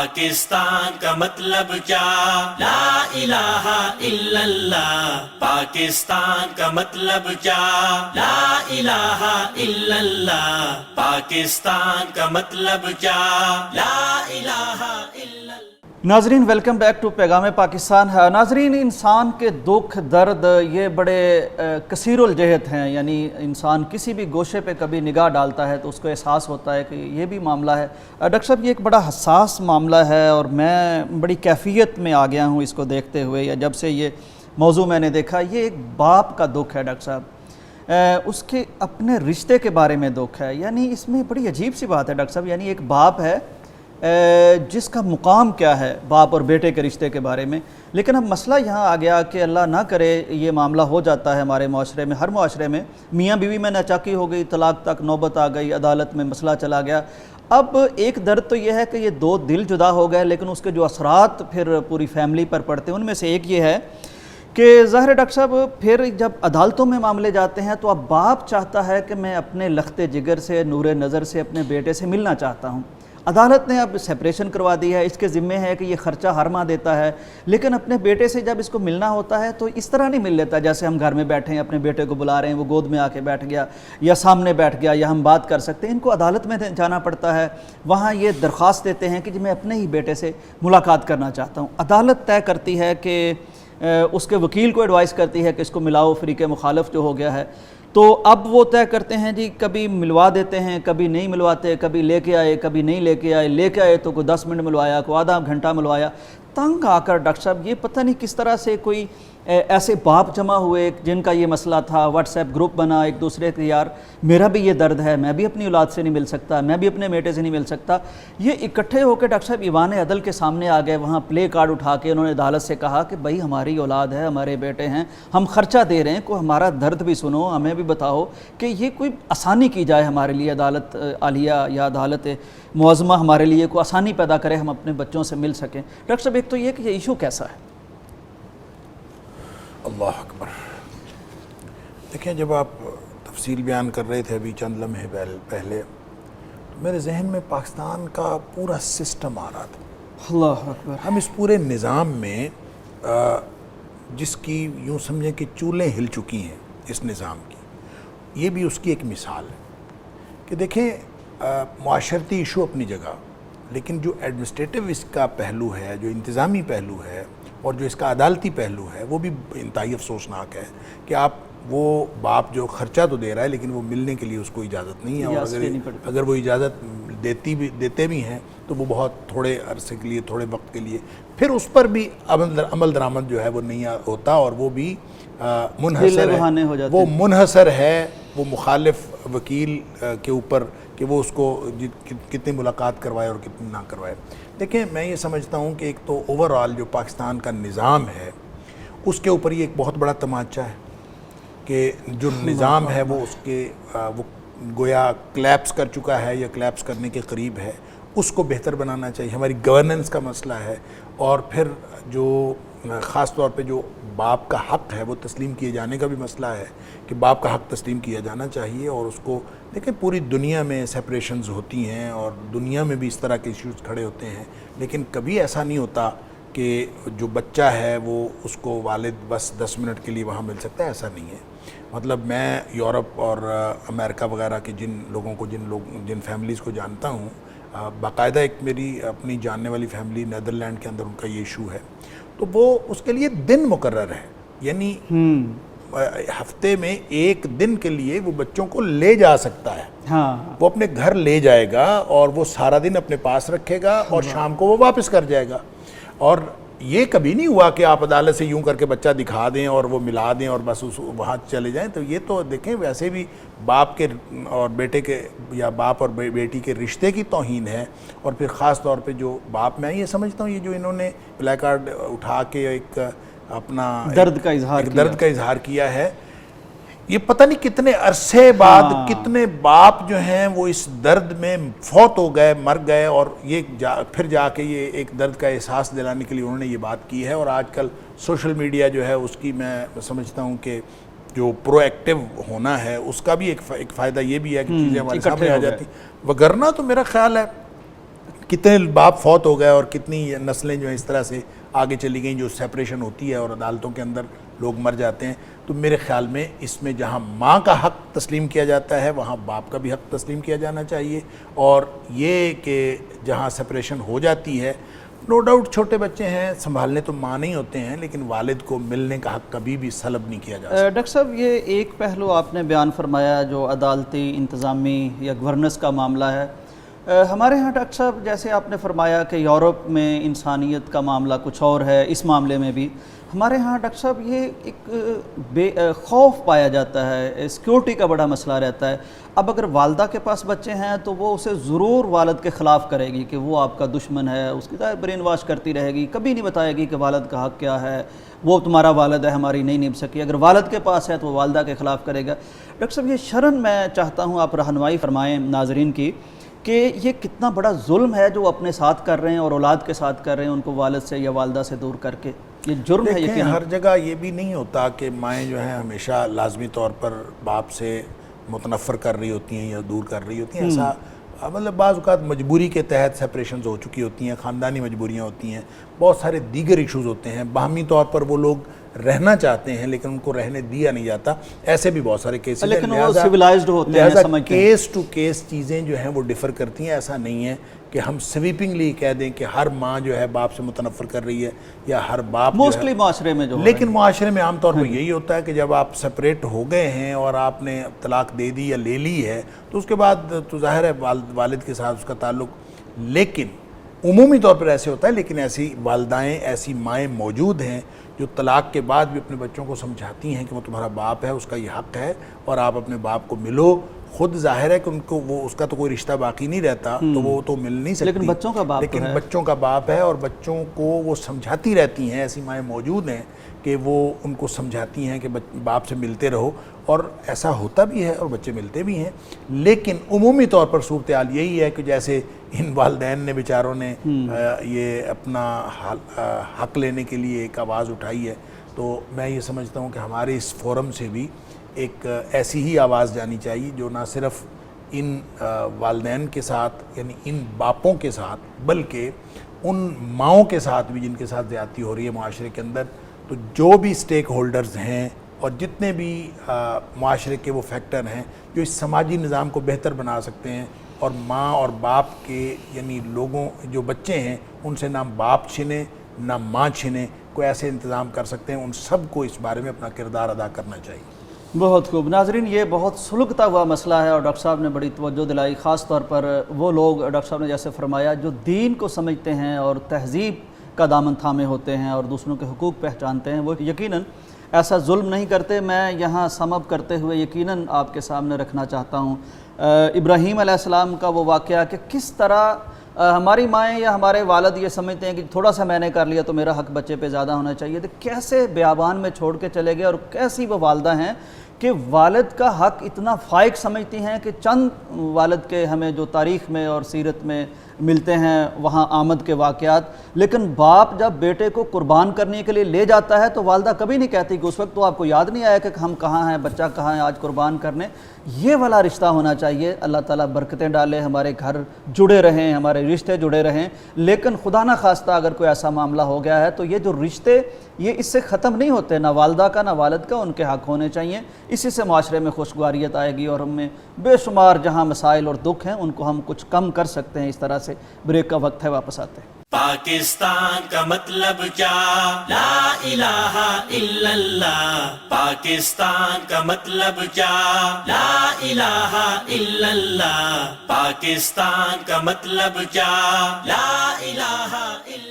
پاکستان کا مطلب کیا؟ لا الہ الا اللہ. پاکستان کا مطلب کیا؟ لا الہ الا اللہ. پاکستان کا مطلب کیا؟ لا الہ الا اللہ. ناظرین ویلکم بیک ٹو پیغام پاکستان. ناظرین، انسان کے دکھ درد یہ بڑے کثیر الجہت ہیں، یعنی انسان کسی بھی گوشے پہ کبھی نگاہ ڈالتا ہے تو اس کو احساس ہوتا ہے کہ یہ بھی معاملہ ہے. ڈاکٹر صاحب، یہ ایک بڑا حساس معاملہ ہے اور میں بڑی کیفیت میں آ گیا ہوں اس کو دیکھتے ہوئے، یا جب سے یہ موضوع میں نے دیکھا. یہ ایک باپ کا دکھ ہے ڈاکٹر صاحب، اس کے اپنے رشتے کے بارے میں دکھ ہے. یعنی اس میں بڑی عجیب سی بات ہے ڈاکٹر صاحب. یعنی ایک باپ ہے جس کا مقام کیا ہے باپ اور بیٹے کے رشتے کے بارے میں، لیکن اب مسئلہ یہاں آ گیا کہ اللہ نہ کرے یہ معاملہ ہو جاتا ہے ہمارے معاشرے میں، ہر معاشرے میں. میاں بیوی میں ناچاکی ہو گئی، طلاق تک نوبت آ گئی، عدالت میں مسئلہ چلا گیا. اب ایک درد تو یہ ہے کہ یہ دو دل جدا ہو گئے، لیکن اس کے جو اثرات پھر پوری فیملی پر پڑتے ہیں ان میں سے ایک یہ ہے کہ ظاہر ڈاکٹر صاحب پھر جب عدالتوں میں معاملے جاتے ہیں تو اب باپ چاہتا ہے کہ میں اپنے لخت جگر سے، نور نظر سے اپنے بیٹے سے ملنا چاہتا ہوں. عدالت نے اب سیپریشن کروا دی ہے، اس کے ذمے ہے کہ یہ خرچہ ہر ماہ دیتا ہے، لیکن اپنے بیٹے سے جب اس کو ملنا ہوتا ہے تو اس طرح نہیں مل لیتا جیسے ہم گھر میں بیٹھے ہیں، اپنے بیٹے کو بلا رہے ہیں، وہ گود میں آ کے بیٹھ گیا یا سامنے بیٹھ گیا یا ہم بات کر سکتے ہیں. ان کو عدالت میں جانا پڑتا ہے، وہاں یہ درخواست دیتے ہیں کہ میں اپنے ہی بیٹے سے ملاقات کرنا چاہتا ہوں. عدالت طے کرتی ہے کہ اس کے وکیل کو ایڈوائز کرتی ہے کہ اس کو ملاؤ، فریق مخالف جو ہو گیا ہے. تو اب وہ طے کرتے ہیں جی، کبھی ملوا دیتے ہیں، کبھی نہیں ملواتے، کبھی لے کے آئے، کبھی نہیں لے کے آئے. لے کے آئے تو کوئی 10 منٹ ملوایا، کوئی آدھا گھنٹہ ملوایا. تنگ آ کر ڈاکٹر صاحب یہ پتہ نہیں کس طرح سے کوئی ایسے باپ جمع ہوئے جن کا یہ مسئلہ تھا، واٹس ایپ گروپ بنا ایک دوسرے کے، یار میرا بھی یہ درد ہے، میں بھی اپنی اولاد سے نہیں مل سکتا، میں بھی اپنے بیٹے سے نہیں مل سکتا. یہ اکٹھے ہو کے ڈاکٹر صاحب ایوان عدل کے سامنے آ گئے. وہاں پلے کارڈ اٹھا کے انہوں نے عدالت سے کہا کہ بھائی ہماری اولاد ہے، ہمارے بیٹے ہیں، ہم خرچہ دے رہے ہیں، کوئی ہمارا درد بھی سنو، ہمیں بھی بتاؤ کہ یہ کوئی آسانی کی جائے ہمارے لیے. عدالت عالیہ یا عدالت معظمہ ہمارے لیے کوئی آسانی پیدا کرے، ہم اپنے بچوں سے مل سکیں. ڈاکٹر صاحب ایک تو یہ کہ یہ ایشو کیسا ہے؟ اللہ اکبر. دیکھیں، جب آپ تفصیل بیان کر رہے تھے ابھی چند لمحے پہلے، تو میرے ذہن میں پاکستان کا پورا سسٹم آ رہا تھا. اللہ اکبر. ہم اس پورے نظام میں جس کی یوں سمجھیں کہ چولیں ہل چکی ہیں اس نظام کی، یہ بھی اس کی ایک مثال ہے کہ دیکھیں معاشرتی ایشو اپنی جگہ، لیکن جو ایڈمنسٹریٹو اس کا پہلو ہے، جو انتظامی پہلو ہے اور جو اس کا عدالتی پہلو ہے، وہ بھی انتہائی افسوسناک ہے کہ آپ وہ باپ جو خرچہ تو دے رہا ہے لیکن وہ ملنے کے لیے اس کو اجازت نہیں ہے، اور اگر وہ اجازت دیتے بھی ہیں تو وہ بہت تھوڑے عرصے کے لیے، تھوڑے وقت کے لیے، پھر اس پر بھی عمل درآمد جو ہے وہ نہیں ہوتا، اور وہ بھی منحصر ہے وہ مخالف وکیل کے اوپر کہ وہ اس کو کتنی ملاقات کروائے اور کتنی نہ کروائے. دیکھیں، میں یہ سمجھتا ہوں کہ ایک تو اوور آل جو پاکستان کا نظام ہے اس کے اوپر یہ ایک بہت بڑا تماچا ہے کہ جو نظام ہے وہ اس کے وہ گویا کلیپس کر چکا ہے یا کلیپس کرنے کے قریب ہے. اس کو بہتر بنانا چاہیے. ہماری گورننس کا مسئلہ ہے، اور پھر جو خاص طور پہ جو باپ کا حق ہے وہ تسلیم کیے جانے کا بھی مسئلہ ہے کہ باپ کا حق تسلیم کیا جانا چاہیے. اور اس کو دیکھیں، پوری دنیا میں سیپریشنز ہوتی ہیں اور دنیا میں بھی اس طرح کے ایشوز کھڑے ہوتے ہیں، لیکن کبھی ایسا نہیں ہوتا کہ جو بچہ ہے وہ اس کو والد بس 10 منٹ کے لیے وہاں مل سکتا ہے. ایسا نہیں ہے. مطلب میں یورپ اور امریکہ وغیرہ کے جن لوگوں کو جن فیملیز کو جانتا ہوں، باقاعدہ ایک میری اپنی جاننے والی فیملی نیدرلینڈ کے اندر ان کا یہ ایشو ہے، تو وہ اس کے لیے دن مقرر ہے. یعنی ہفتے میں ایک دن کے لیے وہ بچوں کو لے جا سکتا ہے. وہ اپنے گھر لے جائے گا اور وہ سارا دن اپنے پاس رکھے گا اور شام کو وہ واپس کر جائے گا. اور یہ کبھی نہیں ہوا کہ آپ عدالت سے یوں کر کے بچہ دکھا دیں اور وہ ملا دیں اور بس وہاں چلے جائیں. تو یہ تو دیکھیں ویسے بھی باپ کے اور بیٹے کے یا باپ اور بیٹی کے رشتے کی توہین ہے. اور پھر خاص طور پہ جو باپ، میں یہ سمجھتا ہوں یہ جو انہوں نے پلے کارڈ اٹھا کے ایک اپنا درد کا اظہار کیا ہے، یہ پتہ نہیں کتنے عرصے بعد کتنے باپ جو ہیں وہ اس درد میں فوت ہو گئے، مر گئے، اور یہ پھر جا کے یہ ایک درد کا احساس دلانے کے لیے انہوں نے یہ بات کی ہے. اور آج کل سوشل میڈیا جو ہے اس کی میں سمجھتا ہوں کہ جو پرو ایکٹیو ہونا ہے اس کا بھی ایک فائدہ یہ بھی ہے کہ چیزیں ہمارے سامنے آ جاتی. وگرنہ تو میرا خیال ہے کتنے باپ فوت ہو گئے اور کتنی نسلیں جو ہیں اس طرح سے آگے چلی گئیں جو سیپریشن ہوتی ہے اور عدالتوں کے اندر لوگ مر جاتے ہیں. تو میرے خیال میں اس میں جہاں ماں کا حق تسلیم کیا جاتا ہے وہاں باپ کا بھی حق تسلیم کیا جانا چاہیے. اور یہ کہ جہاں سیپریشن ہو جاتی ہے نو ڈاؤٹ چھوٹے بچے ہیں سنبھالنے تو ماں نہیں ہوتے ہیں لیکن والد کو ملنے کا حق کبھی بھی سلب نہیں کیا جا سکتا. ڈاکٹر صاحب یہ ایک پہلو آپ نے بیان فرمایا جو عدالتی انتظامی یا گورننس کا معاملہ ہے. ہمارے ہاں ڈاکٹر صاحب جیسے آپ نے فرمایا کہ یورپ میں انسانیت کا معاملہ کچھ اور ہے, اس معاملے میں بھی ہمارے ہاں ڈاکٹر صاحب یہ ایک خوف پایا جاتا ہے, سیکیورٹی کا بڑا مسئلہ رہتا ہے. اب اگر والدہ کے پاس بچے ہیں تو وہ اسے ضرور والد کے خلاف کرے گی کہ وہ آپ کا دشمن ہے, اس کی برین واش کرتی رہے گی, کبھی نہیں بتائے گی کہ والد کا حق کیا ہے, وہ تمہارا والد ہے ہماری نہیں نبھ سکی. اگر والد کے پاس ہے تو وہ والدہ کے خلاف کرے گا. ڈاکٹر صاحب یہ شرن میں چاہتا ہوں آپ رہنمائی فرمائیں ناظرین کی کہ یہ کتنا بڑا ظلم ہے جو اپنے ساتھ کر رہے ہیں اور اولاد کے ساتھ کر رہے ہیں, ان کو والد سے یا والدہ سے دور کر کے. یہ جرم ہے. دیکھیں ہر جگہ یہ بھی نہیں ہوتا کہ مائیں جو ہیں ہمیشہ لازمی طور پر باپ سے متنفر کر رہی ہوتی ہیں یا دور کر رہی ہوتی ہیں. ایسا مطلب بعض اوقات مجبوری کے تحت سیپریشنز ہو چکی ہوتی ہیں, خاندانی مجبوریاں ہوتی ہیں, بہت سارے دیگر ایشوز ہوتے ہیں, باہمی طور پر وہ لوگ رہنا چاہتے ہیں لیکن ان کو رہنے دیا نہیں جاتا. ایسے بھی بہت سارے کیسز ہیں, لیکن وہ سویلائزڈ ہوتے ہیں, سمجھتے ہیں. کیس ٹو کیس چیزیں جو ہیں وہ ڈیفر کرتی ہیں. ایسا نہیں ہے کہ ہم سویپنگلی کہہ دیں کہ ہر ماں جو ہے باپ سے متنفر کر رہی ہے یا ہر باپ موسٹلی معاشرے میں جو, لیکن معاشرے میں عام طور پر یہی ہوتا ہے کہ جب آپ سپریٹ ہو گئے ہیں اور آپ نے طلاق دے دی یا لے لی ہے تو اس کے بعد تو ظاہر ہے والد کے ساتھ اس کا تعلق, لیکن عمومی طور پر ایسے ہوتا ہے. لیکن ایسی والدائیں ایسی مائیں موجود ہیں جو طلاق کے بعد بھی اپنے بچوں کو سمجھاتی ہیں کہ وہ تمہارا باپ ہے, اس کا یہ حق ہے اور آپ اپنے باپ کو ملو. خود ظاہر ہے کہ ان کو وہ اس کا تو کوئی رشتہ باقی نہیں رہتا تو وہ تو مل نہیں سکتی, لیکن بچوں کا باپ لیکن بچوں کا باپ ہے اور بچوں کو وہ سمجھاتی رہتی ہیں. ایسی مائیں موجود ہیں کہ وہ ان کو سمجھاتی ہیں کہ باپ سے ملتے رہو, اور ایسا ہوتا بھی ہے اور بچے ملتے بھی ہیں. لیکن عمومی طور پر صورتحال یہی ہے کہ جیسے ان والدین نے بیچاروں نے یہ اپنا حق لینے کے لیے ایک آواز اٹھائی ہے, تو میں یہ سمجھتا ہوں کہ ہمارے اس فورم سے بھی ایک ایسی ہی آواز جانی چاہیے جو نہ صرف ان والدین کے ساتھ یعنی ان باپوں کے ساتھ بلکہ ان ماؤں کے ساتھ بھی جن کے ساتھ زیادتی ہو رہی ہے معاشرے کے اندر. تو جو بھی سٹیک ہولڈرز ہیں اور جتنے بھی معاشرے کے وہ فیکٹر ہیں جو اس سماجی نظام کو بہتر بنا سکتے ہیں, اور ماں اور باپ کے یعنی لوگوں جو بچے ہیں ان سے نہ باپ چھنے نہ ماں چھنے, کوئی ایسے انتظام کر سکتے ہیں, ان سب کو اس بارے میں اپنا کردار ادا کرنا چاہیے. بہت خوب. ناظرین یہ بہت سلگتا ہوا مسئلہ ہے اور ڈاکٹر صاحب نے بڑی توجہ دلائی, خاص طور پر وہ لوگ ڈاکٹر صاحب نے جیسے فرمایا جو دین کو سمجھتے ہیں اور تہذیب کا دامن تھامے ہوتے ہیں اور دوسروں کے حقوق پہچانتے ہیں, وہ یقیناً ایسا ظلم نہیں کرتے. میں یہاں سم اپ کرتے ہوئے یقیناً آپ کے سامنے رکھنا چاہتا ہوں ابراہیم علیہ السلام کا وہ واقعہ کہ کس طرح ہماری مائیں یا ہمارے والد یہ سمجھتے ہیں کہ تھوڑا سا میں نے کر لیا تو میرا حق بچے پہ زیادہ ہونا چاہیے, تو کیسے بیابان میں چھوڑ کے چلے گئے, اور کیسی وہ والدہ ہیں کہ والد کا حق اتنا فائق سمجھتی ہیں کہ چند والد کے ہمیں جو تاریخ میں اور سیرت میں ملتے ہیں وہاں آمد کے واقعات, لیکن باپ جب بیٹے کو قربان کرنے کے لیے لے جاتا ہے تو والدہ کبھی نہیں کہتی کہ اس وقت تو آپ کو یاد نہیں آیا کہ ہم کہاں ہیں, بچہ کہاں ہے آج قربان کرنے. یہ والا رشتہ ہونا چاہیے. اللہ تعالیٰ برکتیں ڈالے, ہمارے گھر جڑے رہیں, ہمارے رشتے جڑے رہیں. لیکن خدا نہ خواستہ اگر کوئی ایسا معاملہ ہو گیا ہے تو یہ جو رشتے یہ اس سے ختم نہیں ہوتے, نہ والدہ کا نہ والد کا, ان کے حق ہونے چاہیے. اسی سے معاشرے میں خوشگواریت آئے گی اور ہم میں بے شمار جہاں مسائل اور دکھ ہیں ان کو ہم کچھ کم کر سکتے ہیں. اس طرح سے بریک کا وقت ہے, واپس آتے ہیں. پاکستان کا مطلب کیا, لا الہ الا اللہ. پاکستان کا مطلب کیا, لا الہ الا اللہ. پاکستان کا مطلب کیا, لا الہ الا اللہ.